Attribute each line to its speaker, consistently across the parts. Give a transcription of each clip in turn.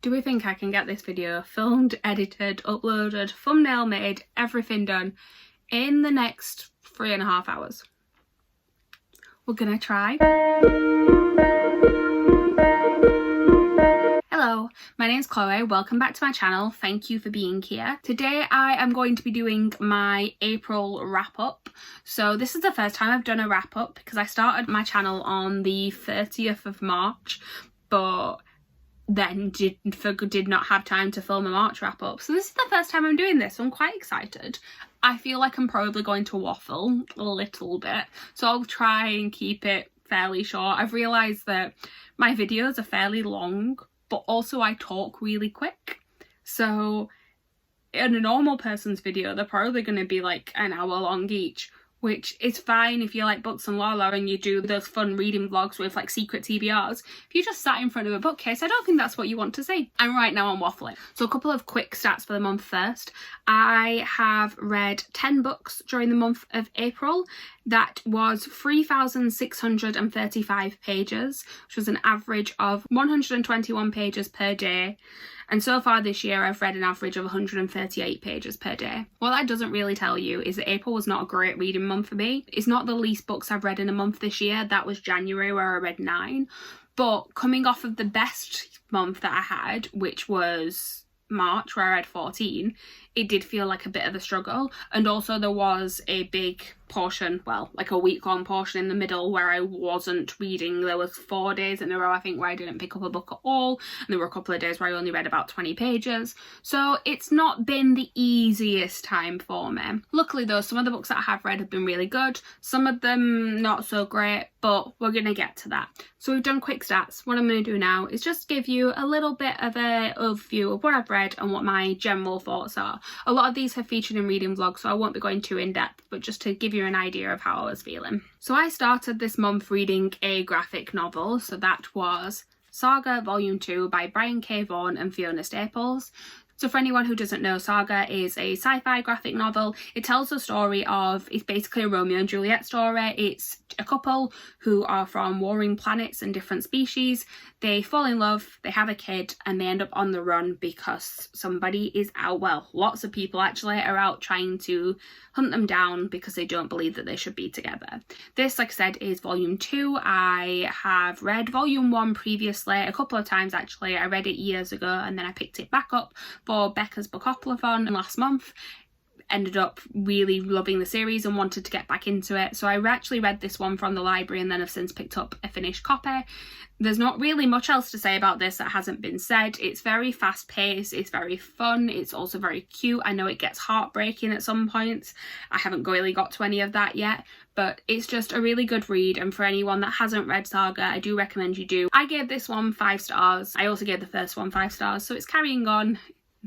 Speaker 1: Do we think I can get this video filmed, edited, uploaded, thumbnail made, everything done in the next 3.5 hours? We're gonna try. Hello, my name's Chloe, welcome back to my channel, thank you for being here. Today I am going to be doing my April wrap up. So this is the first time I've done a wrap up because I started my channel on the 30th of March, but then did not have time to film a March wrap up. So this is the first time I'm doing this, so I'm quite excited. I feel like I'm probably going to waffle a little bit, so I'll try and keep it fairly short. I've realised that my videos are fairly long, but also I talk really quick. So in a normal person's video, they're probably going to be like an hour long each, which is fine if you like books and Lala and you do those fun reading vlogs with like secret TBRs. If you just sat in front of a bookcase, I don't think that's what you want to see. And right now I'm waffling. So a couple of quick stats for the month first. I have read 10 books during the month of April. That was 3,635 pages, which was an average of 121 pages per day. And so far this year, I've read an average of 138 pages per day. What that doesn't really tell you is that April was not a great reading month for me. It's not the least books I've read in a month this year. That was January, where I read 9. But coming off of the best month that I had, which was March, where I read 14, it did feel like a bit of a struggle. And also there was a big portion, well, like a week-long portion in the middle where I wasn't reading. There was 4 days in a row, I think, where I didn't pick up a book at all, and there were a couple of days where I only read about 20 pages. So it's not been the easiest time for me. Luckily though, some of the books that I have read have been really good, some of them not so great, but we're gonna get to that. So we've done quick stats. What I'm going to do now is just give you a little bit of an overview of what I've read and what my general thoughts are. A lot of these have featured in reading vlogs, so I won't be going too in depth, but just to give you an idea of how I was feeling. So I started this month reading a graphic novel, so that was Saga Volume 2 by Brian K. Vaughan and Fiona Staples. So for anyone who doesn't know, Saga is a sci-fi graphic novel. It tells the story of, it's basically a Romeo and Juliet story. It's a couple who are from warring planets and different species. They fall in love, they have a kid, and they end up on the run because somebody is out, well, lots of people actually are out trying to hunt them down because they don't believe that they should be together. This, like I said, is Volume 2. I have read Volume 1 previously, a couple of times actually. I read it years ago and then I picked it back up for Becca's Bookopoly-thon last month. Ended up really loving the series and wanted to get back into it. So I actually read this one from the library and then have since picked up a finished copy. There's not really much else to say about this that hasn't been said. It's very fast paced, it's very fun, it's also very cute. I know it gets heartbreaking at some points. I haven't really got to any of that yet, but it's just a really good read, and for anyone that hasn't read Saga, I do recommend you do. I gave this one 5 stars. I also gave the first one 5 stars, so it's carrying on.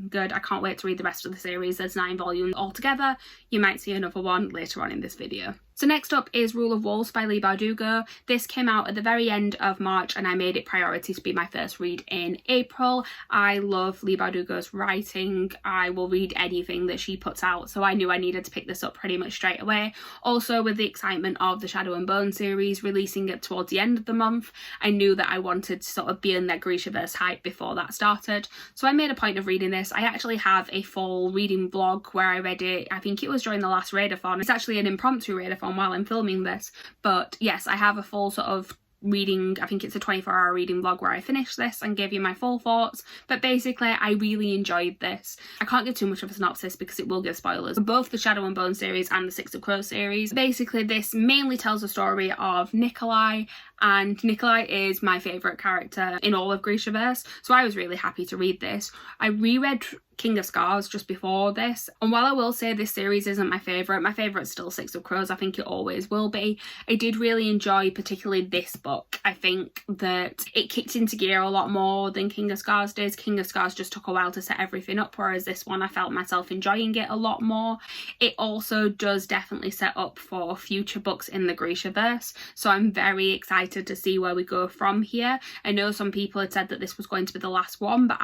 Speaker 1: Good. I can't wait to read the rest of the series. There's 9 volumes altogether. You might see another one later on in this video. So next up is Rule of Wolves by Leigh Bardugo. This came out at the very end of March and I made it priority to be my first read in April. I love Leigh Bardugo's writing. I will read anything that she puts out, so I knew I needed to pick this up pretty much straight away. Also, with the excitement of the Shadow and Bone series releasing it towards the end of the month, I knew that I wanted to sort of be in that Grishaverse hype before that started. So I made a point of reading this. I actually have a full reading vlog where I read it, I think it was during the last readathon. It's actually an impromptu readathon while I'm filming this, but yes, I have a full sort of reading, I think it's a 24-hour reading vlog where I finished this and gave you my full thoughts. But basically I really enjoyed this. I can't give too much of a synopsis because it will give spoilers. Both the Shadow and Bone series and the Six of Crows series. Basically this mainly tells the story of Nikolai, and Nikolai is my favourite character in all of Grishaverse, so I was really happy to read this. I reread King of Scars just before this, and while I will say this series isn't my favourite's still Six of Crows. I think it always will be. I did really enjoy particularly this book. I think that it kicked into gear a lot more than King of Scars did. King of Scars just took a while to set everything up, whereas this one I felt myself enjoying it a lot more. It also does definitely set up for future books in the Grishaverse, so I'm very excited excited to see where we go from here. I know some people had said that this was going to be the last one, but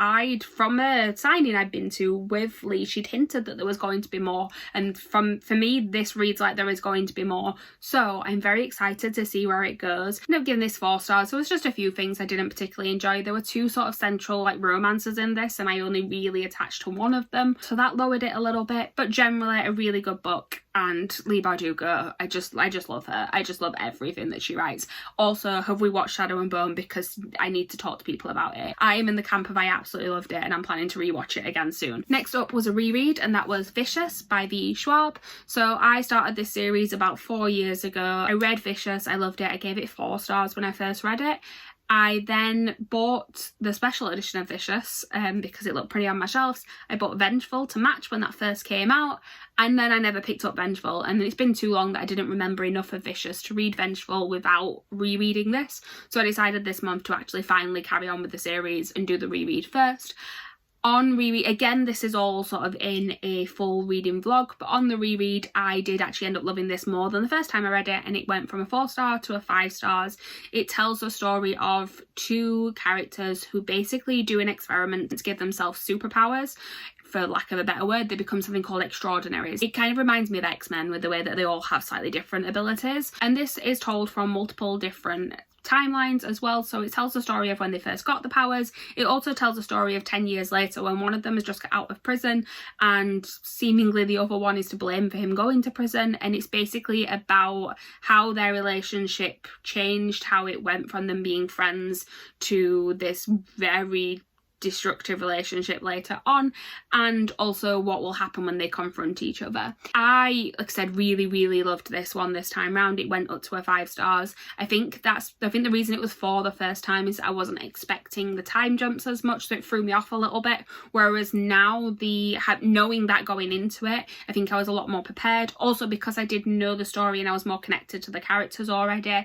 Speaker 1: from a signing I'd been to with Lee, she'd hinted that there was going to be more, and for me this reads like there is going to be more, so I'm very excited to see where it goes. I've given this 4 stars. There was just a few things I didn't particularly enjoy. There were 2 sort of central like romances in this, and I only really attached to one of them, so that lowered it a little bit, but generally a really good book. And Leigh Bardugo, I just love her. I just love everything that she writes. Also, have we watched Shadow and Bone? Because I need to talk to people about it. I am in the camp of I absolutely loved it, and I'm planning to rewatch it again soon. Next up was a reread, and that was Vicious by V. Schwab. So I started this series about 4 years ago. I read Vicious, I loved it. I gave it 4 stars when I first read it. I then bought the special edition of Vicious because it looked pretty on my shelves. I bought Vengeful to match when that first came out, and then I never picked up Vengeful, and it's been too long that I didn't remember enough of Vicious to read Vengeful without rereading this, so I decided this month to actually finally carry on with the series and do the reread first. On reread, again, this is all sort of in a full reading vlog, but on the reread I did actually end up loving this more than the first time I read it, and it went from a 4 star to a 5 stars. It tells the story of 2 characters who basically do an experiment to give themselves superpowers. For lack of a better word, they become something called extraordinaries. It kind of reminds me of X-Men with the way that they all have slightly different abilities, and this is told from multiple different timelines as well. So it tells the story of when they first got the powers. It also tells the story of 10 years later when one of them has just got out of prison and seemingly the other one is to blame for him going to prison, and it's basically about how their relationship changed, how it went from them being friends to this very destructive relationship later on, and also what will happen when they confront each other. I, like I said, really loved this one this time round. It went up to a 5 stars. I think the reason it was 4 the first time is I wasn't expecting the time jumps as much, so it threw me off a little bit, whereas now knowing that going into it, I think I was a lot more prepared. Also because I did know the story and I was more connected to the characters already,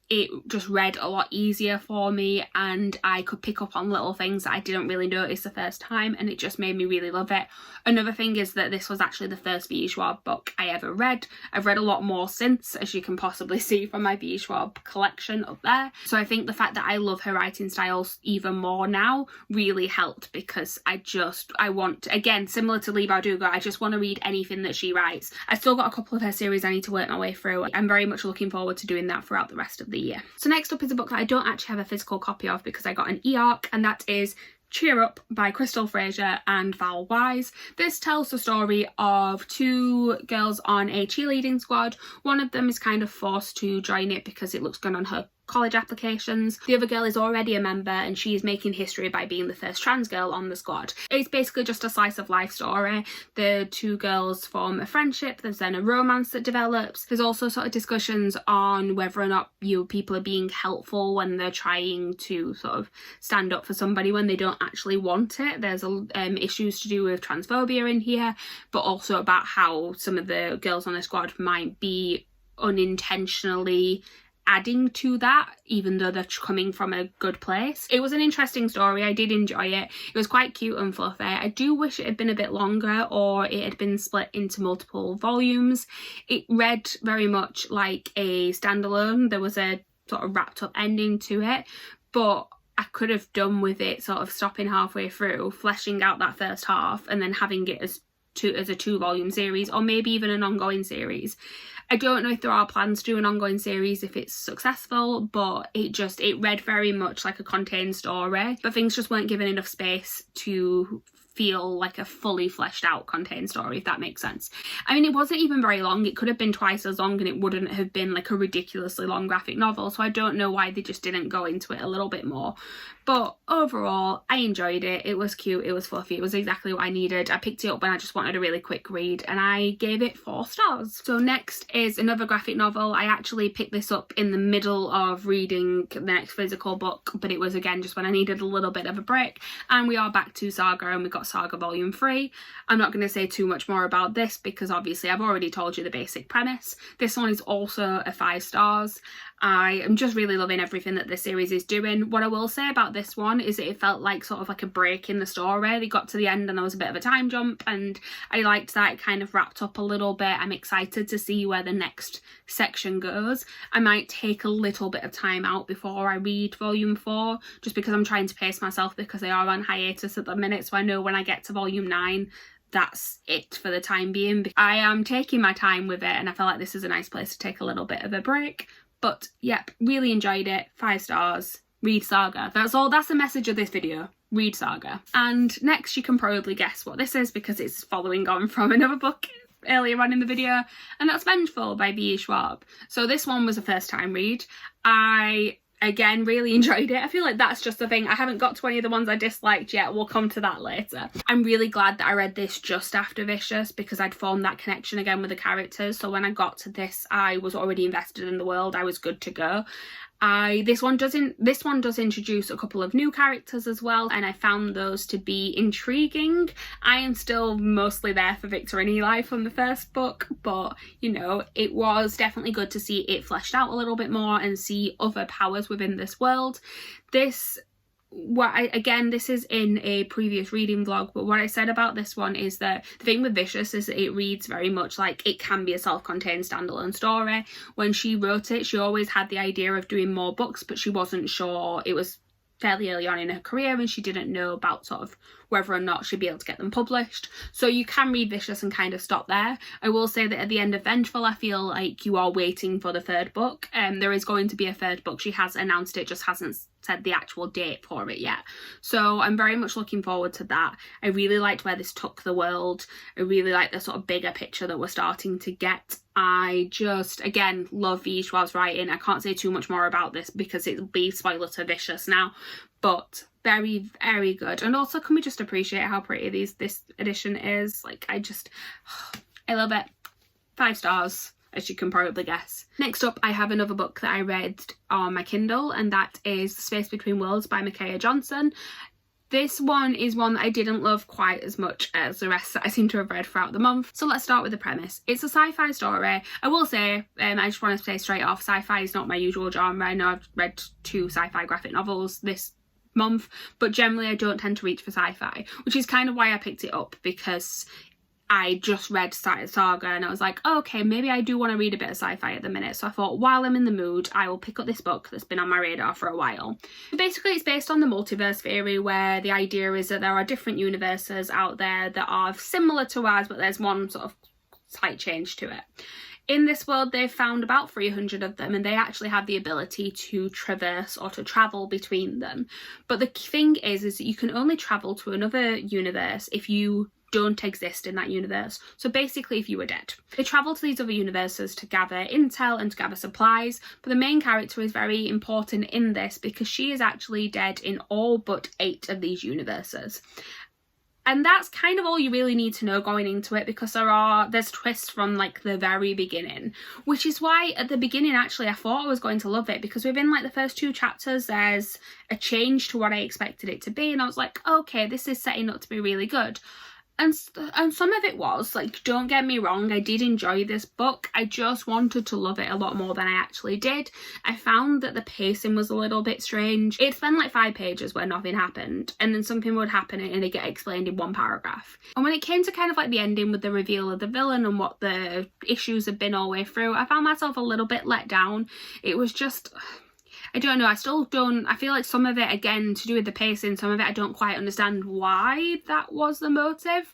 Speaker 1: it just read a lot easier for me, and I could pick up on little things that I didn't really notice the first time, and it just made me really love it. Another thing is that this was actually the first V. Schwab book I ever read. I've read a lot more since, as you can possibly see from my V. Schwab collection up there. So I think the fact that I love her writing styles even more now really helped, because I want, again, similar to Leigh Bardugo, I just want to read anything that she writes. I've still got a couple of her series I need to work my way through. I'm very much looking forward to doing that throughout the rest of the year. So next up is a book that I don't actually have a physical copy of because I got an e-arc, and that is Cheer Up by Crystal Fraser and Val Wise. This tells the story of 2 girls on a cheerleading squad. One of them is kind of forced to join it because it looks good on her college applications. The other girl is already a member, and she is making history by being the first trans girl on the squad. It's basically just a slice of life story. The 2 girls form a friendship. There's then a romance that develops. There's also sort of discussions on whether or not people are being helpful when they're trying to sort of stand up for somebody when they don't actually want it. There's issues to do with transphobia in here, but also about how some of the girls on the squad might be unintentionally adding to that, even though they're coming from a good place. It was an interesting story. I did enjoy it. It was quite cute and fluffy. I do wish it had been a bit longer, or it had been split into multiple volumes. It read very much like a standalone. There was a sort of wrapped up ending to it, but I could have done with it sort of stopping halfway through, fleshing out that first half, and then having it as a 2-volume series, or maybe even an ongoing series. I don't know if there are plans to do an ongoing series if it's successful, but it read very much like a contained story, but things just weren't given enough space to feel like a fully fleshed out contained story, if that makes sense. I mean, it wasn't even very long. It could have been twice as long and it wouldn't have been like a ridiculously long graphic novel, so I don't know why they just didn't go into it a little bit more. But overall, I enjoyed it. It was cute, it was fluffy, it was exactly what I needed. I picked it up when I just wanted a really quick read, and I gave it 4 stars. So next is another graphic novel. I actually picked this up in the middle of reading the next physical book, but it was again just when I needed a little bit of a break, and we are back to Saga, and we got Saga Volume 3. I'm not going to say too much more about this because obviously I've already told you the basic premise. This one is also a 5 stars. I am just really loving everything that this series is doing. What I will say about this one is that it felt like sort of like a break in the story. They got to the end and there was a bit of a time jump, and I liked that it kind of wrapped up a little bit. I'm excited to see where the next section goes. I might take a little bit of time out before I read volume 4, just because I'm trying to pace myself, because they are on hiatus at the minute, so I know when I get to volume 9 that's it for the time being. I am taking my time with it, and I feel like this is a nice place to take a little bit of a break. But yep, really enjoyed it. 5 stars. Read Saga. That's all. That's the message of this video. Read Saga. And next, you can probably guess what this is, because it's following on from another book earlier on in the video, and that's Vengeful by B.E. Schwab. So this one was a first time read. I again really enjoyed it. I feel like that's just the thing. I haven't got to any of the ones I disliked yet. We'll come to that later. I'm really glad that I read this just after Vicious, because I'd formed that connection again with the characters. So when I got to this, I was already invested in the world. I was good to go. This one does introduce a couple of new characters as well, and I found those to be intriguing. I am still mostly there for Victor and Eli from the first book, but you know, it was definitely good to see it fleshed out a little bit more and see other powers within this world. This is in a previous reading vlog, but what I said about this one is that the thing with Vicious is that it reads very much like it can be a self-contained standalone story. When she wrote it, she always had the idea of doing more books, but she wasn't sure. It was fairly early on in her career and she didn't know about sort of whether or not she'd be able to get them published. So you can read Vicious and kind of stop there. I will say that at the end of Vengeful, I feel like you are waiting for the third book. There is going to be a third book. She has announced it, just hasn't said the actual date for it yet. So I'm very much looking forward to that. I really liked where this took the world. I really like the sort of bigger picture that we're starting to get. I just, again, love V. Schwab's writing. I can't say too much more about this because it'll be spoiler to Vicious now, but very, very good. And also, can we just appreciate how pretty this edition is? Like, I love it. 5 stars, as you can probably guess. Next up, I have another book that I read on my Kindle, and that is The Space Between Worlds by Micaiah Johnson. This one is one that I didn't love quite as much as the rest that I seem to have read throughout the month. So let's start with the premise. It's a sci-fi story. I will say, I just want to say straight off, sci-fi is not my usual genre. I know I've read 2 sci-fi graphic novels this month, but generally I don't tend to reach for sci-fi, which is kind of why I picked it up, because I just read Saga and I was like, oh, okay, maybe I do want to read a bit of sci-fi at the minute. So I thought, while I'm in the mood, I will pick up this book that's been on my radar for a while. Basically, it's based on the multiverse theory, where the idea is that there are different universes out there that are similar to ours, but there's one sort of slight change to it. In this world, they've found about 300 of them, and they actually have the ability to traverse or to travel between them. But the thing is that you can only travel to another universe if you don't exist in that universe. So basically, if you were dead. They travel to these other universes to gather intel and to gather supplies, but the main character is very important in this because she is actually dead in all but 8 of these universes. And that's kind of all you really need to know going into it, because there's twists from like the very beginning, which is why at the beginning actually I thought I was going to love it, because within like the first 2 chapters there's a change to what I expected it to be, and I was like, okay, this is setting up to be really good. And some of it was, like, don't get me wrong, I did enjoy this book. I just wanted to love it a lot more than I actually did. I found that the pacing was a little bit strange. It'd spend like 5 pages where nothing happened, and then something would happen and it'd get explained in 1 paragraph. And when it came to kind of like the ending with the reveal of the villain and what the issues had been all the way through, I found myself a little bit let down. It was just, I don't know, I feel like some of it, again, to do with the pacing, some of it I don't quite understand why that was the motive,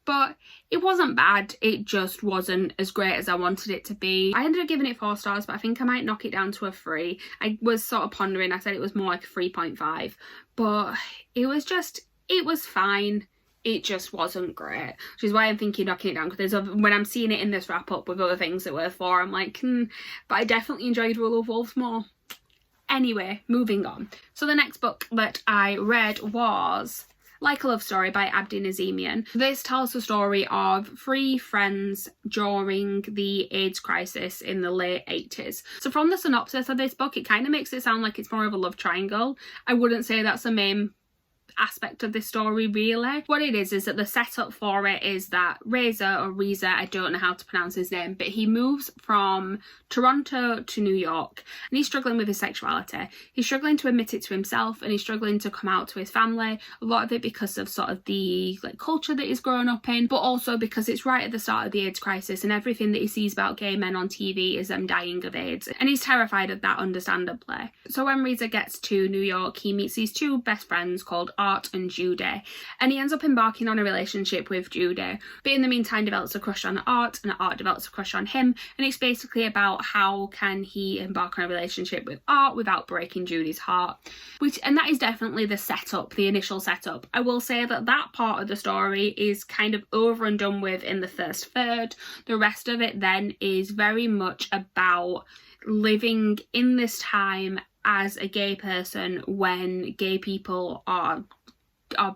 Speaker 1: but it wasn't bad, it just wasn't as great as I wanted it to be. I ended up giving it 4 stars, but I think I might knock it down to a 3. I was sort of pondering, I said it was more like a 3.5, but it was fine. It just wasn't great, which is why I'm thinking knocking it down, because when I'm seeing it in this wrap up with other things that were 4, I'm like, but I definitely enjoyed Rule of Wolves more. Anyway, moving on. So the next book that I read was Like a Love Story by Abdi Nazemian. This tells the story of 3 friends during the AIDS crisis in the late 80s. So from the synopsis of this book, it kind of makes it sound like it's more of a love triangle. I wouldn't say that's the main aspect of this story really. What it is that the setup for it is that Reza, I don't know how to pronounce his name, but he moves from Toronto to New York, and he's struggling with his sexuality. He's struggling to admit it to himself, and he's struggling to come out to his family, a lot of it because of sort of the culture that he's grown up in, but also because it's right at the start of the AIDS crisis, and everything that he sees about gay men on TV is them dying of AIDS, and he's terrified of that, understandably. So when Reza gets to New York, he meets these two best friends called Art and Judy, and he ends up embarking on a relationship with Judy, but in the meantime develops a crush on Art, and Art develops a crush on him, and it's basically about how can he embark on a relationship with Art without breaking Judy's heart, and that is definitely the setup, the initial setup. I will say that that part of the story is kind of over and done with in the first third. The rest of it then is very much about living in this time as a gay person when gay people are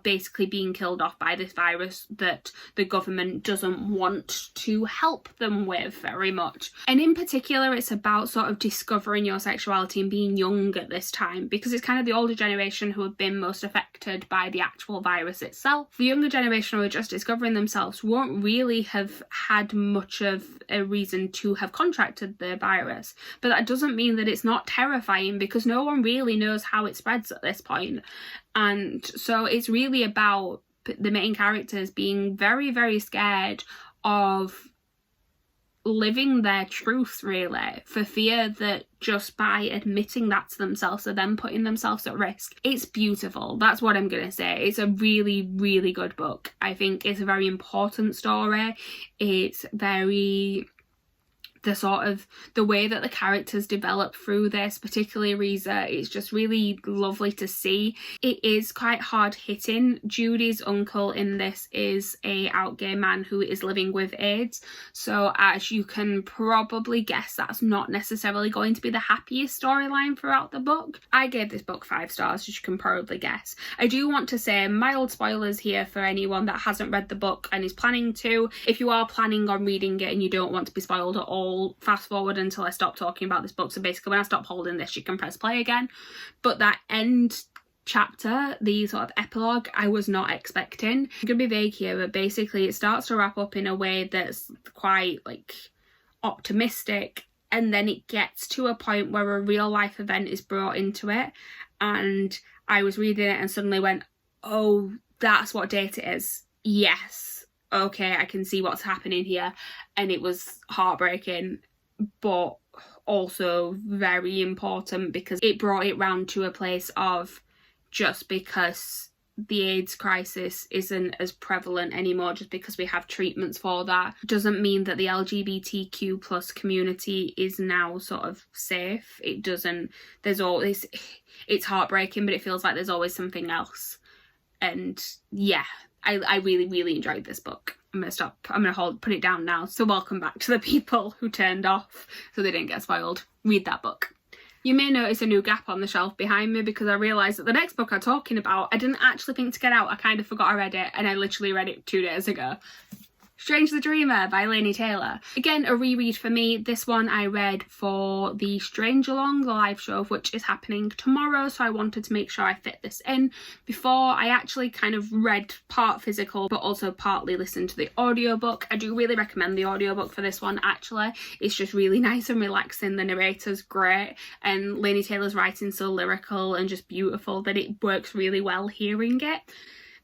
Speaker 1: basically being killed off by this virus that the government doesn't want to help them with very much. And in particular, it's about sort of discovering your sexuality and being young at this time, because it's kind of the older generation who have been most affected by the actual virus itself. The younger generation who are just discovering themselves won't really have had much of a reason to have contracted the virus, but that doesn't mean that it's not terrifying, because no one really knows how it spreads at this point. And so it's really about the main characters being very, very scared of living their truth, really, for fear that just by admitting that to themselves, they're then putting themselves at risk. It's beautiful. That's what I'm going to say. It's a really, really good book. I think it's a very important story. It's very... the way that the characters develop through this, particularly Reza, it's just really lovely to see. It is quite hard hitting. Judy's uncle in this is a out gay man who is living with AIDS, so as you can probably guess, that's not necessarily going to be the happiest storyline throughout the book. I gave this book 5 stars, as you can probably guess. I do want to say mild spoilers here for anyone that hasn't read the book and is planning to. If you are planning on reading it and you don't want to be spoiled at all, fast forward until I stop talking about this book. So basically when I stop holding this, you can press play again. But that end chapter, the sort of epilogue, I was not expecting. I'm gonna be vague here, but basically it starts to wrap up in a way that's quite optimistic, and then it gets to a point where a real life event is brought into it, and I was reading it and suddenly went, oh, that's what date it is. Yes. Okay, I can see what's happening here. And it was heartbreaking, but also very important, because it brought it round to a place of, just because the AIDS crisis isn't as prevalent anymore, just because we have treatments for that, doesn't mean that the LGBTQ plus community is now sort of safe. It doesn't. There's always, it's heartbreaking, but it feels like there's always something else. And yeah, I really, really enjoyed this book. I'm gonna put it down now. So welcome back to the people who turned off so they didn't get spoiled. Read that book. You may notice a new gap on the shelf behind me, because I realised that the next book I'm talking about, I didn't actually think to get out. I kind of forgot I read it, and I literally read it 2 days ago. Strange the Dreamer by Laini Taylor. Again, a reread for me. This one I read for the Strange Along, the live show of which is happening tomorrow, so I wanted to make sure I fit this in before I actually kind of read part physical but also partly listened to the audiobook. I do really recommend the audiobook for this one, actually. It's just really nice and relaxing. The narrator's great, and Laini Taylor's writing's so lyrical and just beautiful that it works really well hearing it.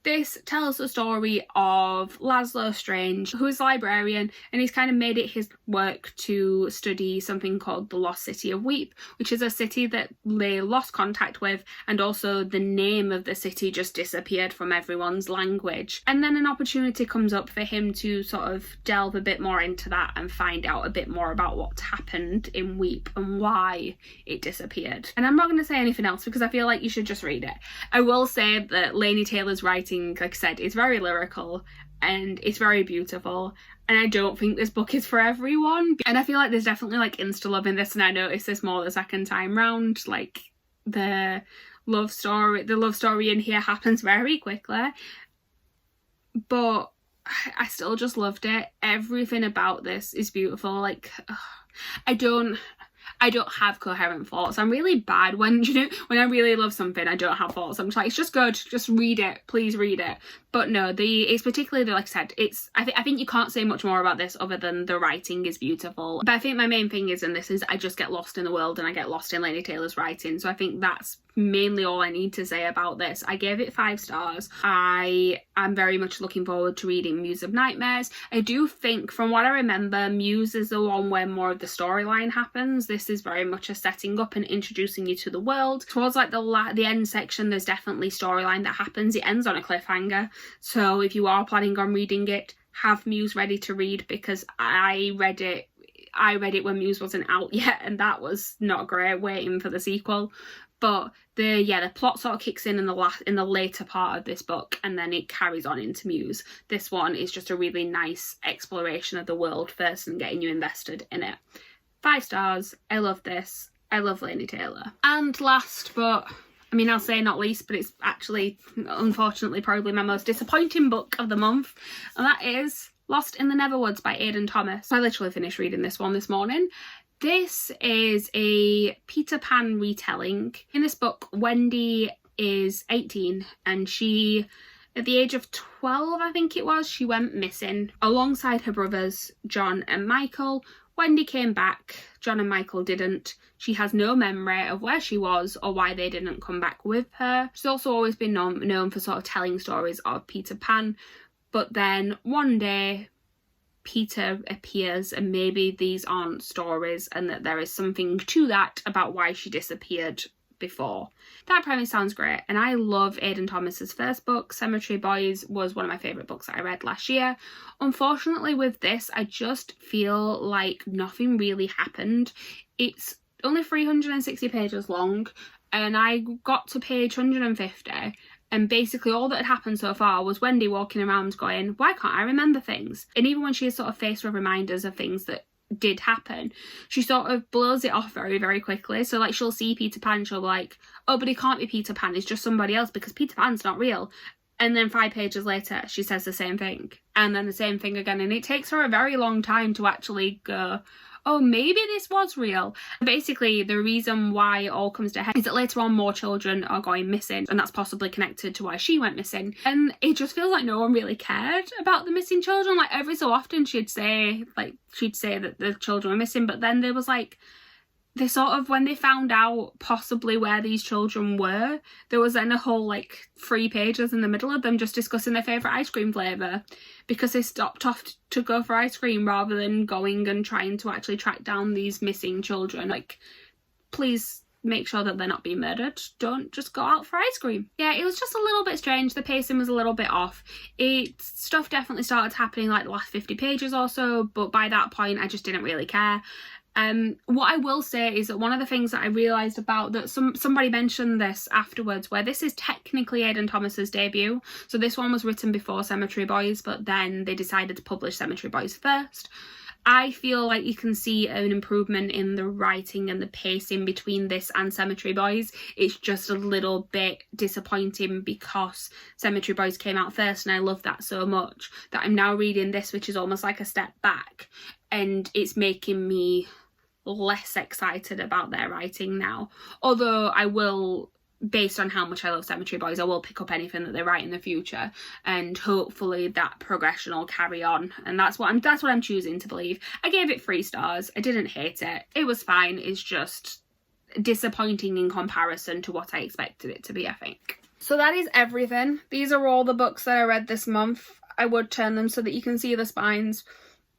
Speaker 1: This tells the story of Laszlo Strange, who is a librarian, and he's kind of made it his work to study something called the Lost City of Weep, which is a city that they lost contact with, and also the name of the city just disappeared from everyone's language. And then an opportunity comes up for him to sort of delve a bit more into that and find out a bit more about what's happened in Weep and why it disappeared. And I'm not going to say anything else because I feel like you should just read it. I will say that Laini Taylor's writing, like I said, is very lyrical and it's very beautiful, and I don't think this book is for everyone, and I feel like there's definitely insta love in this, and I noticed this more the second time round. The love story in here happens very quickly, but I still just loved it. Everything about this is beautiful. I don't have coherent thoughts. I'm really bad when, you know, when I really love something, I don't have thoughts. I'm just like, it's just good, just read it, please read it. But no, it's particularly, like I said, I think you can't say much more about this other than the writing is beautiful. But I think my main thing is in this is I just get lost in the world and I get lost in Laini Taylor's writing. So I think that's mainly all I need to say about this. I gave it 5 stars. I am very much looking forward to reading Muse of Nightmares. I do think, from what I remember, Muse is the one where more of the storyline happens. This is very much a setting up and introducing you to the world. Towards like the end section, there's definitely storyline that happens. It ends on a cliffhanger. So if you are planning on reading it, have Muse ready to read, because I read it when Muse wasn't out yet, and that was not great, waiting for the sequel. But the plot sort of kicks in the later part of this book, and then it carries on into Muse. This one is just a really nice exploration of the world first and getting you invested in it. 5 stars. I love this. I love Laini Taylor. And last, but I mean, I'll say not least, but it's actually, unfortunately, probably my most disappointing book of the month, and that is Lost in the Netherwoods by Aidan Thomas. I literally finished reading this one this morning. This is a Peter Pan retelling. In this book, Wendy is 18 and she, at the age of 12, I think it was, she went missing. Alongside her brothers, John and Michael, Wendy came back. John and Michael didn't. She has no memory of where she was or why they didn't come back with her. She's also always been known for sort of telling stories of Peter Pan. But then one day, Peter appears, and maybe these aren't stories and that there is something to that about why she disappeared before. That premise sounds great, and I love Aidan Thomas's first book. Cemetery Boys was one of my favourite books that I read last year. Unfortunately with this, I just feel like nothing really happened. It's only 360 pages long, and I got to page 150, and basically all that had happened so far was Wendy walking around going, why can't I remember things? And even when she is sort of faced with reminders of things that did happen, she sort of blows it off very, very quickly. So like she'll see Peter Pan, she'll be like, oh, but he can't be Peter Pan, he's just somebody else because Peter Pan's not real. And then 5 pages later, she says the same thing. And then the same thing again. And it takes her a very long time to actually go, oh, maybe this was real. Basically, the reason why it all comes to a head is that later on more children are going missing, and that's possibly connected to why she went missing. And it just feels like no one really cared about the missing children. Like every so often she'd say that the children were missing, but then there was like, they sort of, when they found out possibly where these children were, there was then a whole like 3 pages in the middle of them just discussing their favourite ice cream flavour, because they stopped off to go for ice cream rather than going and trying to actually track down these missing children. Like, please make sure that they're not being murdered. Don't just go out for ice cream. Yeah, it was just a little bit strange. The pacing was a little bit off. Stuff definitely started happening like the last 50 pages or so, but by that point I just didn't really care. What I will say is that one of the things that I realised about that somebody mentioned this afterwards, where this is technically Aidan Thomas's debut. So this one was written before Cemetery Boys, but then they decided to publish Cemetery Boys first. I feel like you can see an improvement in the writing and the pacing between this and Cemetery Boys. It's just a little bit disappointing because Cemetery Boys came out first, and I love that so much that I'm now reading this, which is almost like a step back, and it's making me less excited about their writing now. Although I will, based on how much I love Cemetery Boys, I will pick up anything that they write in the future, and hopefully that progression will carry on. And that's what I'm choosing to believe. I gave it 3 stars. I didn't hate it. It was fine. It's just disappointing in comparison to what I expected it to be, I think. So that is everything. These are all the books that I read this month. I would turn them so that you can see the spines,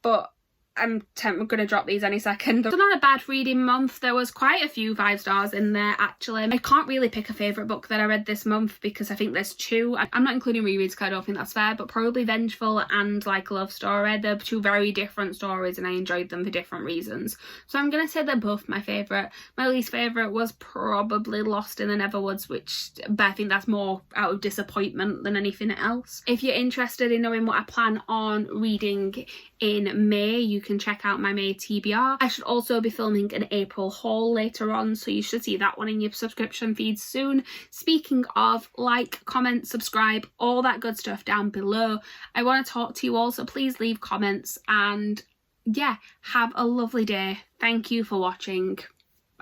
Speaker 1: but I'm going to drop these any second. It's not a bad reading month. There was quite a few 5 stars in there, actually. I can't really pick a favourite book that I read this month because I think there's 2. I'm not including rereads because I don't think that's fair, but probably Vengeful and Like a Love Story. They're 2 very different stories and I enjoyed them for different reasons. So I'm going to say they're both my favourite. My least favourite was probably Lost in the Netherwoods, but I think that's more out of disappointment than anything else. If you're interested in knowing what I plan on reading in May, you can check out my May TBR. I should also be filming an April haul later on, so you should see that one in your subscription feed soon. Speaking of, like, comment, subscribe, all that good stuff down below. I want to talk to you all, so please leave comments, and yeah, have a lovely day. Thank you for watching.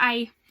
Speaker 1: Bye.